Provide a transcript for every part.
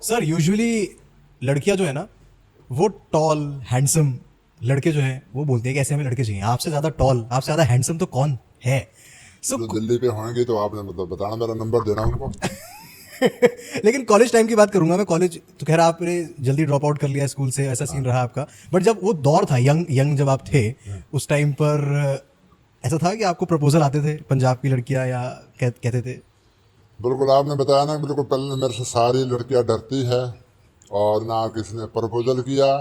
Sir usually लड़कियां जो है ना, वो टॉल हैंडसम लड़के जो हैं वो बोलते हैं कि ऐसे हमें लड़के चाहिए। आपसे ज़्यादा टॉल, आपसे ज़्यादा हैंडसम तो कौन है? सो जो दिल्ली पे होंगे तो आपने मतलब बताना, मेरा नंबर देना उनको। लेकिन कॉलेज टाइम की बात करूंगा मैं। कॉलेज तो खैर आपने जल्दी ड्रॉप आउट कर लिया स्कूल से, ऐसा सीन रहा आपका। बट जब वो दौर था, यंग यंग जब आप थे, उस टाइम पर ऐसा था कि आपको प्रपोजल आते थे पंजाब की लड़कियां, या कहते थे? बिल्कुल आपने बताया ना, बिल्कुल पहले मेरे से सारी लड़कियां डरती है, और ना किसी ने प्रपोजल किया,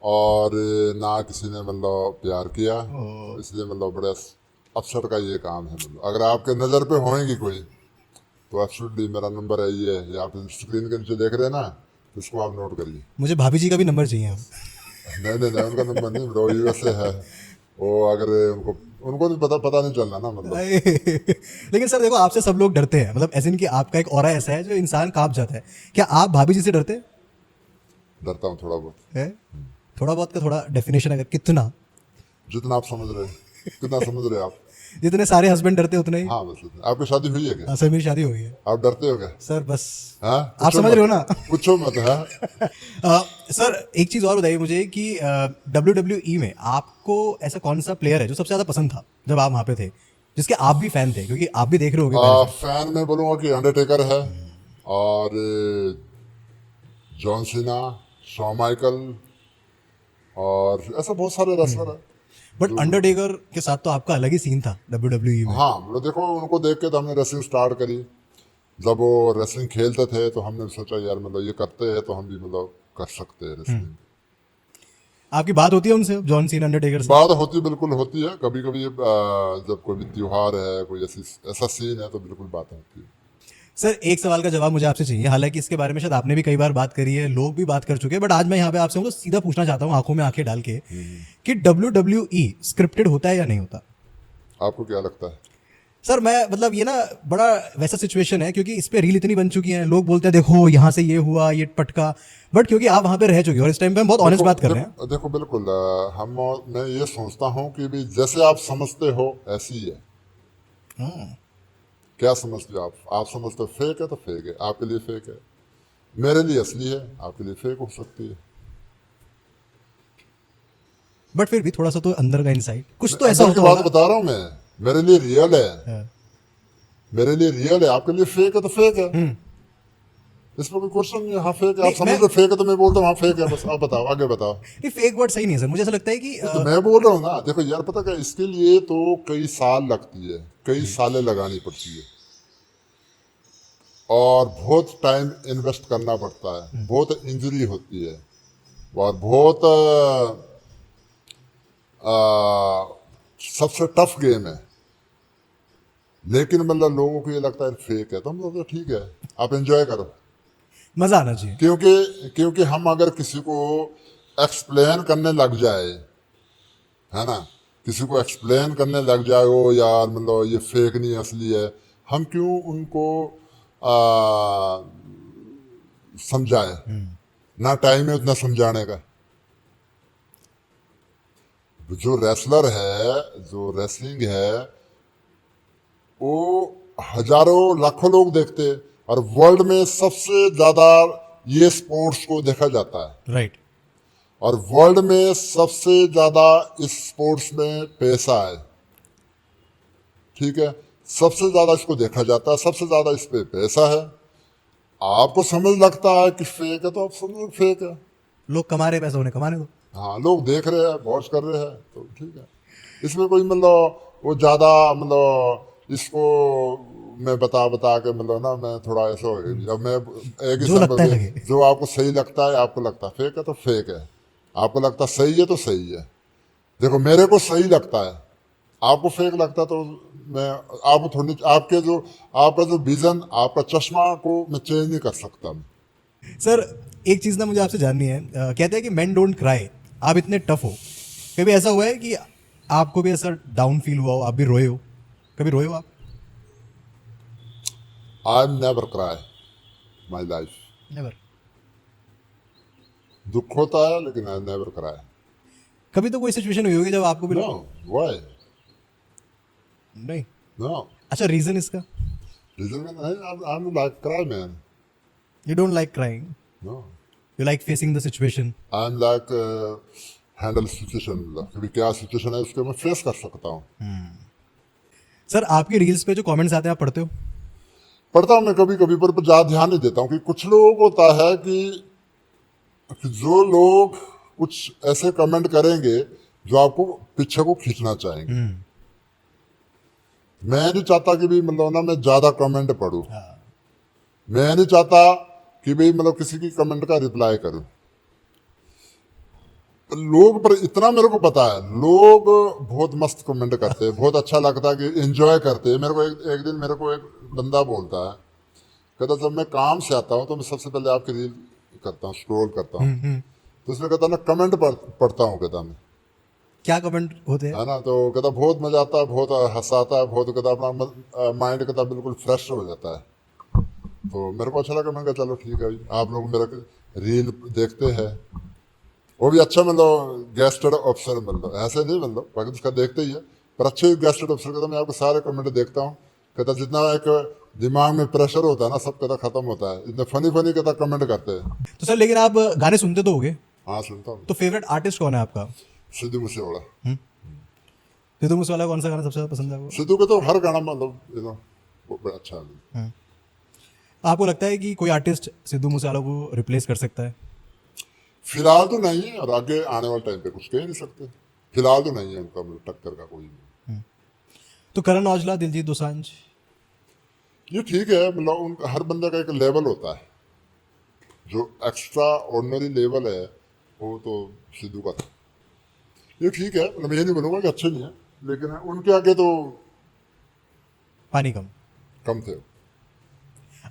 और ना किसी ने मतलब प्यार किया। तो इसलिए मतलब बड़े अफसर का ये काम है। मतलब अगर आपके नज़र पे होएगी कोई, तो एब्सोल्युटली मेरा नंबर है ये आप स्क्रीन के नीचे देख रहे हैं ना, तो इसको आप नोट करिए। मुझे भाभी जी का भी नंबर चाहिए अब। नहीं नहीं नहीं, उनका नंबर नहीं, वो यूएस से है। वो अगर उनको उनको भी पता पता नहीं चलना ना मतलब। लेकिन सर देखो, आपसे सब लोग डरते हैं, मतलब ऐसे नहीं कि आपका एक ऑरा ऐसा है जो इंसान कांप जाता है। क्या आप भाभी जी से डरते डरता हूँ थोड़ा बहुत। हैं? थोड़ा बहुत का थोड़ा डेफिनेशन अगर कितना? जितना आप समझ रहे हैं। कितना समझ रहे हैं आप? जितने सारे हस्बैंड डरते हैं उतना ही। हाँ बस उतना। आपकी शादी हुई है क्या? हाँ सर, मेरी शादी हो गई है। आप डरते हो क्या? सर बस, हाँ आप पूछो समझ रहे मत। हो ना। पूछो मत हाँ। सर एक चीज़ और बताइए मुझे कि WWE में आपको ऐसा कौन सा प्लेयर है जो सबसे ज़्यादा पसंद था जब आप वहाँ पे थे, जिसके आप भी फैन थे, क्योंकि आप भी देख रहे होगे पहले से? फैन में बोलूँगा कि अंडरटेकर है, और जॉन सीना, शॉ माइकल, और ऐसा बहुत सारे रेसलर हैं बट जो। अंडरटेकर के साथ तो आपका अलग ही सीन था WWE में। हाँ मतलब देखो, उनको देख के तो हमने रेसलिंग स्टार्ट करी। जब वो रेसलिंग खेलते थे तो हमने सोचा यार मतलब ये करते हैं तो हम भी मतलब कर सकते हैं रेसलिंग। आपकी बात होती है उनसे, जॉन सीन अंडरटेकर से? बात होती बिल्कुल होती है, कभी कभी जब कोई भी त्योहार है, कोई ऐसी ऐसा सीन है, तो बिल्कुल बात होती है। सर एक सवाल का जवाब मुझे आपसे चाहिए, हालांकि इसके बारे में शायद आपने भी कई बार बात करी है, लोग भी बात कर चुके हैं, बट आज मैं यहाँ पे आपसे तो सीधा पूछना चाहता हूँ, आंखों में आंखें डाल के, कि WWE स्क्रिप्टेड होता है या नहीं होता? आपको क्या लगता है? सर मैं मतलब ये ना, बड़ा वैसा सिचुएशन है, क्योंकि इस पे रील इतनी बन चुकी है, लोग बोलते हैं देखो यहाँ से ये हुआ, ये पटका। बट क्योंकि आप वहाँ पे रह चुके हो और इस टाइम पे हम बहुत ऑनेस्ट देखो बात कर रहे हैं। देखो देखो बिल्कुल मैं ये सोचता हूँ कि भी जैसे आप समझते हो ऐसी ही है। क्या समझते हो आप समझते हो फेक है तो फेक है, आपके लिए फेक है। मेरे लिए असली है, आपके लिए फेक हो सकती है। बट फिर भी थोड़ा सा तो अंदर का इंसाइट कुछ तो ऐसा अंदर की होता बात होगा। बता रहा हूँ मैं। मेरे लिए रियल है। हाँ। मेरे लिए रियल है, आपके लिए फेक है तो फेक है। इसमें कोई क्वेश्चन नहीं है। हाँ फेक है, आप नहीं समझ मैं, रहे फेक है तो मैं बोलता हूँ हाँ फेक है, बस आप बताओ, आगे बताओ। नहीं फेक वर्ड सही नहीं है सर, मुझे ऐसा लगता है कि नहीं तो मैं बोल रहा हूँ ना, देखो यार पता क्या, इसके लिए तो कई साल लगती है, कई सालें लगानी पड़ती है, और बहुत टाइम इन्वेस्ट करना पड़ता है, बहुत इंजरी होती है, और बहुत सबसे टफ गेम है। लेकिन मतलब लोगों को ये लगता है फेक है, तो हम लोग ठीक है, आप एंजॉय करो। मजा आना चाहिए। क्योंकि क्योंकि हम अगर किसी को एक्सप्लेन करने लग जाए, है ना, किसी को एक्सप्लेन करने लग जाए वो यार मतलब ये फेक नहीं असली है, हम क्यों उनको आ, समझाए? ना टाइम है उतना समझाने का। जो रेसलर है, जो रेसलिंग है, वो हजारों लाखों लोग देखते हैं, और वर्ल्ड में सबसे ज्यादा ये स्पोर्ट्स को देखा जाता है, राइट। और वर्ल्ड में सबसे ज्यादा इस स्पोर्ट्स में पैसा है। ठीक है, सबसे ज्यादा इसको देखा जाता है, सबसे ज्यादा इस पे पैसा है। आपको समझ लगता है कि फेक है तो आप समझो फेक है। लोग कमा रहे, पैसा उन्हें कमाने दो। हाँ लोग देख रहे हैं, वॉच कर रहे हैं, तो ठीक है। इसमें कोई मतलब वो ज्यादा मतलब इसको मैं बता बता के मतलब ना, मैं थोड़ा ऐसा हो गया। अब मैं एक जो एग्जाम्पल लगता है दे, लगे। जो आपको सही लगता है, आपको लगता है फेक है तो फेक है, आपको लगता है सही है तो सही है। देखो मेरे को सही लगता है, आपको फेक लगता है, तो मैं आपको थोड़ी, आपके जो आपका जो विजन, आपका चश्मा को मैं चेंज नहीं कर सकता मैं। सर एक चीज ना मुझे आपसे जाननी है, कहते हैं कि मेन डोंट क्राई, आप इतने टफ हो, कभी ऐसा हुआ है कि आपको भी ऐसा डाउन फील हुआ हो, आप भी रोए हो? कभी रोए हो आप? I am never cry my life. Never. दुख होता है लेकिन आई नेवर क्राई। कभी तो कोई सिचुएशन हुई होगी जब आपको भी नो, वाई? नहीं? नो, अच्छा, रीजन इसका? रीजन में नहीं, I am like cry man. You don't like crying. No You like facing the situation. I am like handle situation, कभी क्या सिचुएशन है उसको मैं फेस कर सकता हूँ। सर आपके रील्स पे जो कमेंट्स आते हैं आप पढ़ते हो? पढ़ता हूँ मैं कभी कभी, पर ज़्यादा ध्यान नहीं देता हूँ कि कुछ लोगों को होता है कि जो लोग कुछ ऐसे कमेंट करेंगे जो आपको पीछे को खींचना चाहेंगे। मैं नहीं चाहता कि भी मतलब ना मैं ज़्यादा कमेंट पढूं। मैं नहीं चाहता कि भाई मतलब किसी की कमेंट का रिप्लाई करूं। लोग पर इतना मेरे को पता है, लोग बहुत मस्त कमेंट करते हैं, बहुत अच्छा लगता है कि एंजॉय करते हैं। मेरे को एक दिन मेरे को एक बंदा बोलता है, कहता जब मैं काम से आता हूँ तो मैं सबसे पहले आपकी रील करता हूँ, स्क्रॉल करता हूँ। तो उसने कहता ना कमेंट पढ़ता हूँ, कहता मैं, क्या कमेंट होते हैं? है ना। तो कहता बहुत मजा आता है, बहुत हंसाता है, बहुत कहता अपना माइंड कहता बिल्कुल फ्रेश हो जाता है। तो मेरे को अच्छा लगा, मैंने कहा चलो ठीक है, आप लोग मेरा रील देखते हैं, वो भी अच्छा मतलब गेस्टेड ऑफिसर मतलब ऐसे नहीं मतलब बाकी उसका देखते ही है, पर अच्छे गेस्टेड ऑफिसर कहता मैं आपके सारे कमेंट देखता हूँ। कहता जितना एक दिमाग में प्रेशर होता है ना सब कहता खत्म होता है, इतने फनी फनी कहता कमेंट करते हैं। तो सर लेकिन आप गाने सुनते तो होगे, हाँ सुनता हूँ। तो फेवरेट आर्टिस्ट कौन है आपका? सिद्धू मूसेवाला। सिद्धू मूसेवाला कौन सा गाना सबसे ज्यादा पसंद है आपको? सिद्धू का तो हर गाना मतलब वो बड़ा अच्छा है। आपको लगता है कि कोई आर्टिस्ट सिद्धू मूसेवाला को रिप्लेस कर सकता है? फिलहाल तो नहीं है, और आगे आने वाले टाइम पे कुछ कह नहीं सकते। फिलहाल तो नहीं है उनका मतलब टक्कर का कोई भी। तो करण औजला, दिलजीत दोसांझ? ये ठीक है, मतलब उनका हर बंदे का एक लेवल होता है, जो एक्स्ट्रा ऑर्डिनरी लेवल है वो तो सिद्धू का था। ये ठीक है, मतलब ये नहीं बोलूँगा कि अच्छे नहीं है, लेकिन उनके आगे तो पानी कम। कम थे।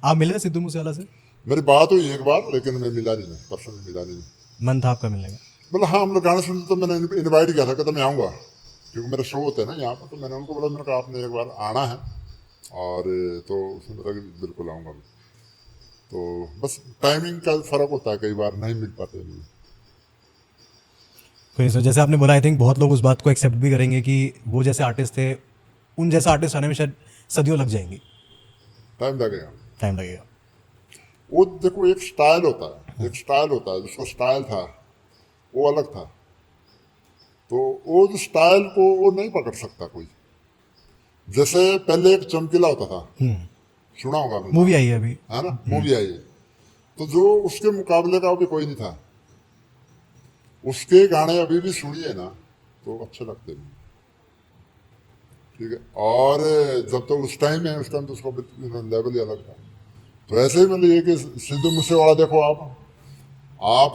आप मिले थे सिद्धू मूसेवाला से? मेरी बात हुई एक बार, लेकिन मैं मिला नहीं, पर्सनली मिला नहीं। मन था आपका मिलने का? मतलब हाँ, हम लोग गाने सुनते तो मैंने इनवाइट किया था, कहता मैं आऊँगा, क्योंकि मेरा शो होता है ना यहाँ पर। तो मैंने उनको बोला, मैंने कहा आपने एक बार आना है, और तो उसने बोला कि बिल्कुल आऊँगा। तो बस टाइमिंग का फ़र्क होता है, कई बार नहीं मिल पाते। कोई सर, जैसे आपने बोला, आई थिंक बहुत लोग उस बात को एक्सेप्ट भी करेंगे कि वो जैसे आर्टिस्ट थे, उन जैसा आर्टिस्ट आने में शायद सदियों लग जाएंगी, टाइम लगेगा। टाइम लगेगा। वो देखो एक स्टाइल होता है, एक स्टाइल होता है, जिसका स्टाइल था वो अलग था। तो वो जो स्टाइल को वो नहीं पकड़ सकता कोई। जैसे पहले एक चमकीला होता था, सुना होगा आपने, मूवी आई है अभी। है ना, मूवी आई है। तो जो उसके मुकाबले का भी कोई नहीं था। उसके गाने अभी भी सुनिए ना तो अच्छे लगते हैं, ठीक है। और जब तो उस टाइम है, उस टाइम तो उसका लेवल ही अलग था। तो ऐसे ही मतलब ये कि सिद्धू मूसेवाला देखो आप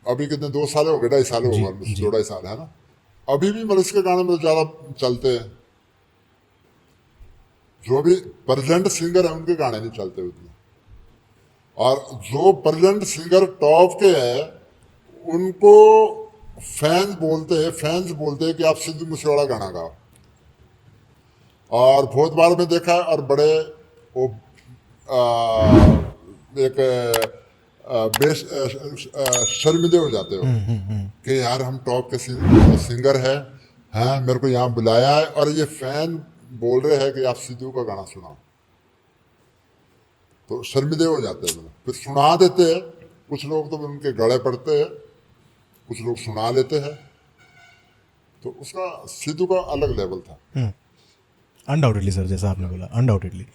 अभी कितने 2 साल हो गए, 2.5 साल हो गए, 2.5 साल है ना। अभी भी मतलब इसके गाने मतलब ज्यादा चलते हैं। जो भी प्रेजेंट सिंगर है उनके गाने नहीं चलते उतने, और जो प्रेजेंट सिंगर टॉप के है उनको फैंस बोलते हैं कि आप सिद्धू मूसेवाला गाना गाओ। और बहुत बार में देखा है, और बड़े वो एक शर्मिंदे हो जाते हो कि यार हम टॉप के सिंगर है, हाँ मेरे को यहाँ बुलाया है और ये फैन बोल रहे हैं कि आप सिद्धू का गाना सुनाओ। तो शर्मिंदे हो जाते हैं, मतलब फिर सुना देते हैं। कुछ लोग तो उनके गले पड़ते हैं, कुछ लोग सुना लेते हैं। तो उसका सिद्धू का अलग लेवल था। अनडाउटेडली सर, जैसा आपने बोला, अनडाउटेडली।